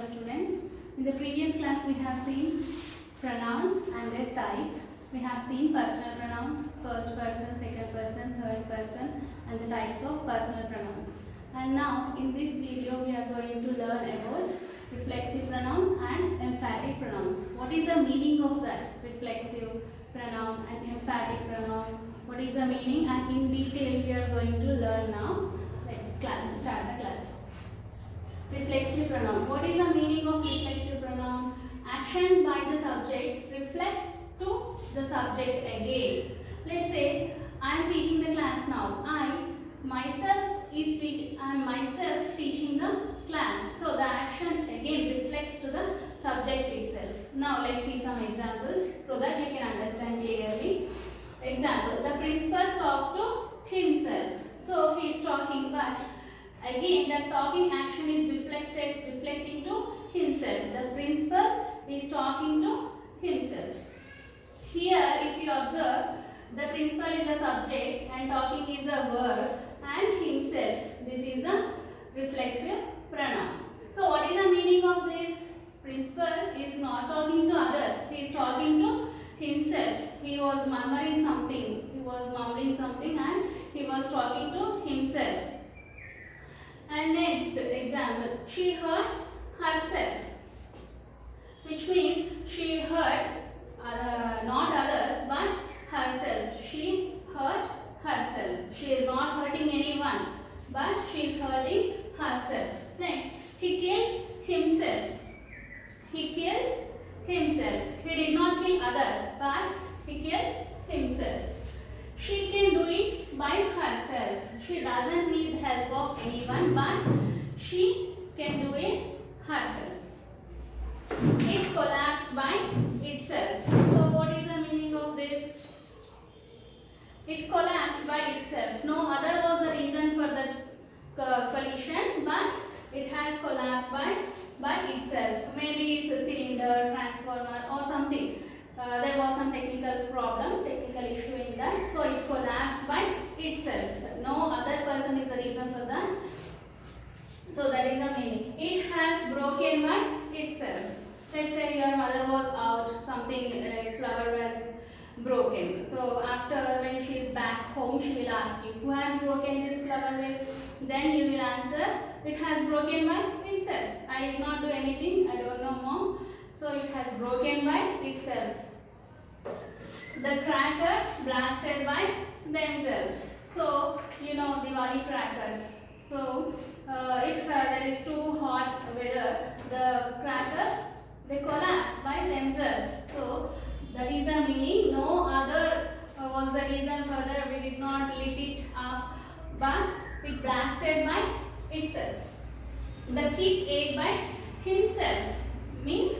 students. In the previous class we have seen pronouns and their types. We have seen personal pronouns, first person, second person, third person, and the types of personal pronouns. And now in this video we are going to learn about reflexive pronouns and emphatic pronouns. What is the meaning of that reflexive pronoun and emphatic pronoun? What is the meaning, and in detail we are going to learn now. Let's start the class. Reflexive pronoun. What is the meaning of reflexive pronoun? Action by the subject reflects to the subject again. Let's say I am teaching the class now. I myself teaching the class. So the action again reflects to the subject itself. Now let's see some examples so that you can understand clearly. Example: the principal talked to himself. So he is talking, but again the talking action is reflecting to himself. The principal is talking to himself. Here if you observe, the principal is a subject and talking is a verb, and himself, this is a reflexive pronoun. So what is the meaning of this? Principal is not talking to others, he is talking to himself. He was mumbling something, and he was talking to himself. And next example, she hurt herself, which means she hurt not others but herself. She hurt herself. She is not hurting anyone, but she is hurting herself. Next, he killed himself. He killed himself. He did not kill others, but he killed himself. She can do it by herself. She doesn't need help of anyone, but she can do it herself. It collapsed by itself. So what is the meaning of this? It collapsed by itself. No other was the reason for the collision, but it has collapsed by itself. Maybe it's a cylinder, transformer or something. There was some technical issue in that, so it collapsed by itself. No other person is the reason for that. So that is the meaning. It has broken by itself. Let's say your mother was out, something flower vase is broken. So after, when she is back home, she will ask you, who has broken this flower vase? Then you will answer, it has broken by itself. I did not do anything, I don't know, mom. So it has broken by itself. The crackers blasted by themselves. So you know Diwali crackers. So if there is too hot weather, the crackers, they collapse by themselves. So that is the meaning. No other was the reason for that. We did not lit it up, but it blasted by itself. The kid ate by himself, means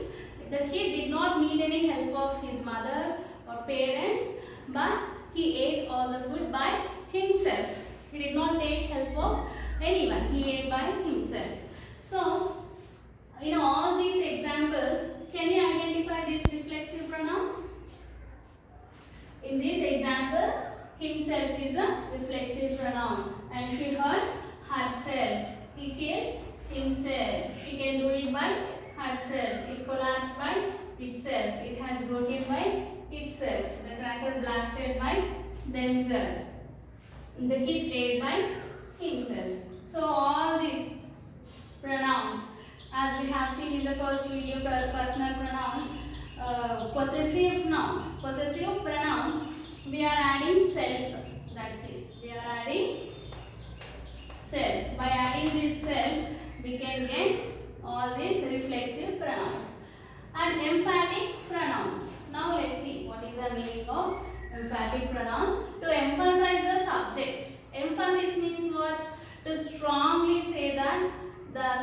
the kid did not need any help of his mother or parents, but he ate all the food by himself. He did not take help of anyone. He ate by himself. So in all these examples, can you identify these reflexive pronouns? In this example, himself is a reflexive pronoun, and she hurt herself. He killed himself. She can do it by herself. It collapsed by itself. It has broken by itself. The cracker blasted by themselves. The kid ate by himself. So all these pronouns, as we have seen in the first video, personal pronouns, possessive nouns. Possessive pronouns, we are adding self. That's it. We are adding self. By adding this self, we can get all these reflexive pronouns. And emphatic pronouns. Now let's see what is the meaning of emphatic pronouns. To emphasize the subject. Emphasis means what? To strongly say that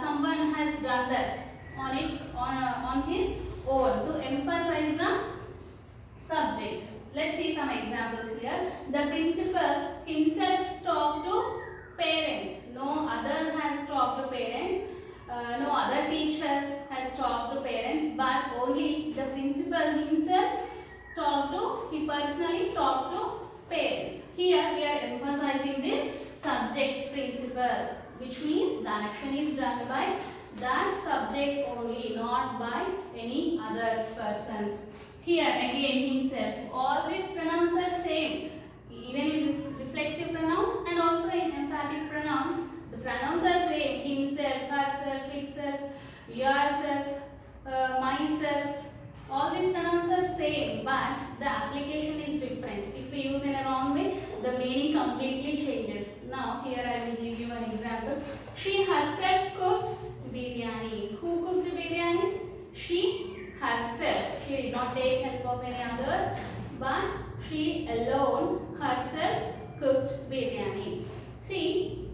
someone has done that on his own. To emphasize the subject. Let's see some examples here. The principal himself talked to parents. No other has talked to parents. No other teacher has talked to parents, but only the principal himself he personally talked to parents. Here we are emphasizing this subject principal, which means the action is done by that subject only, not by any other persons. Here again himself. All these pronouns are same, even in reflexive pronoun and also in emphatic pronouns. The pronouns are same: himself, herself, itself, yourself, myself. All these pronouns are same, but the application is different. If we use in a wrong way, the meaning completely changes. Now here I will give you an example. She herself cooked biryani. Who cooked biryani? She herself. She did not take help of any other, but she alone herself cooked biryani. See,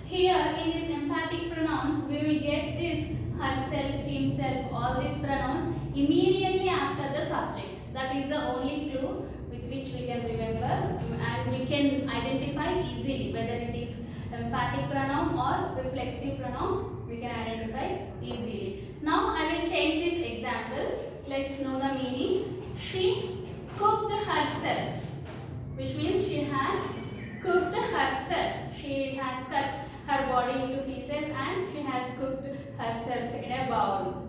here in these emphatic pronouns, we will get this herself, himself, all these pronouns immediately after the subject. That is the only clue with which we can remember, and we can identify easily whether it is emphatic pronoun or reflexive pronoun. We can identify easily. Now I will change this example. Let's know the meaning. She cooked herself, which means she has cooked herself. She has cut her body into pieces and she has cooked herself in a bowl.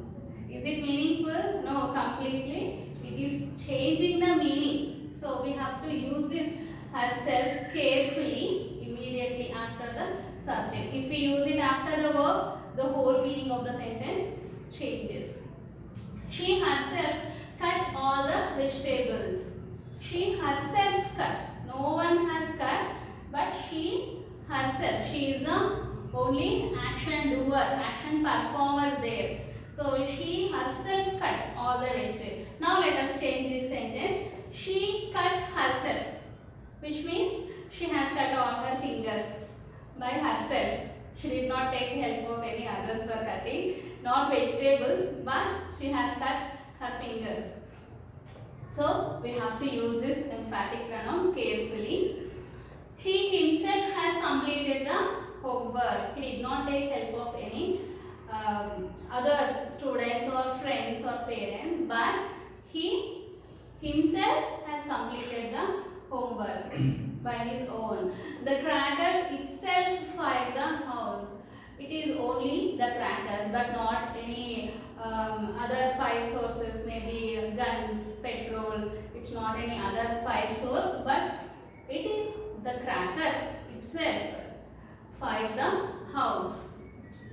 Is it meaningful? No, completely. It is changing the meaning. So we have to use this herself carefully immediately after the subject. If we use it after the verb, the whole meaning of the sentence changes. She herself cut all the vegetables. She herself cut. No one has cut, but she herself. She is the only action doer, action performer there. So she herself cut all the vegetables. Now let us change this sentence. She cut herself, which means she has cut all her fingers by herself. She did not take help of any others for cutting, not vegetables, but she has cut her fingers. So we have to use this emphatic pronoun carefully. He himself has completed the homework. He did not take help of any other students or friends or parents, but he himself has completed the homework by his own. The crackers itself fire the house. It is only the crackers, but not any other fire sources, maybe guns, petrol. It's not any other fire source, but it is the crackers itself fire the house.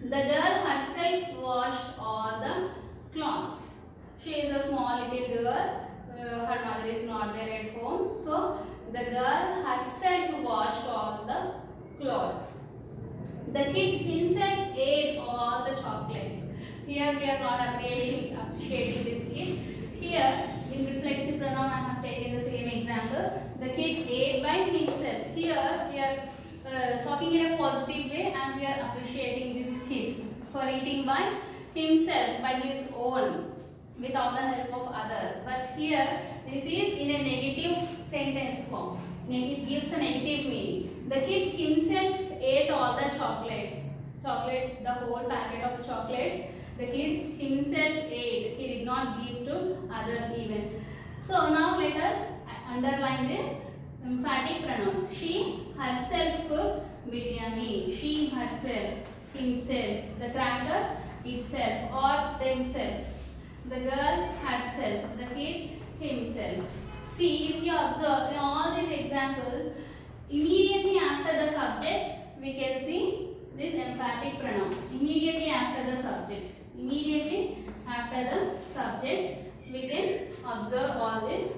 The girl herself washed all the clothes. She is a small little girl. Her mother is not there at home. So the girl herself washed all the clothes. The kid himself ate all the chocolates. Here we are not appreciating this kid. Here in reflexive pronoun I have taken the same example. The kid ate by himself. Here we are talking in a positive way and we are appreciating this kid for eating by himself, by his own, without the help of others. But here this is in a negative sentence form. It gives a negative meaning. The kid himself ate all the chocolates. The whole packet of chocolates. The kid himself ate. He did not give to others even. So now let us underline this emphatic pronouns. She herself cooked biryani. She herself, himself, the cracker itself or themselves. The girl herself, the kid himself. See, if you observe in all these examples, immediately after the subject, we can see this emphatic pronoun. Immediately after the subject. Immediately after the subject, we can observe all these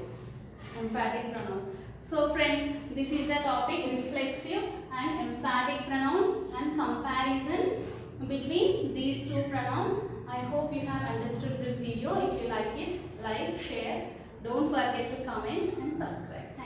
emphatic pronouns. So friends, this is the topic reflexive and emphatic pronouns and comparison between these two pronouns. I hope you have understood this video. If you like it, like, share. Don't forget to comment and subscribe.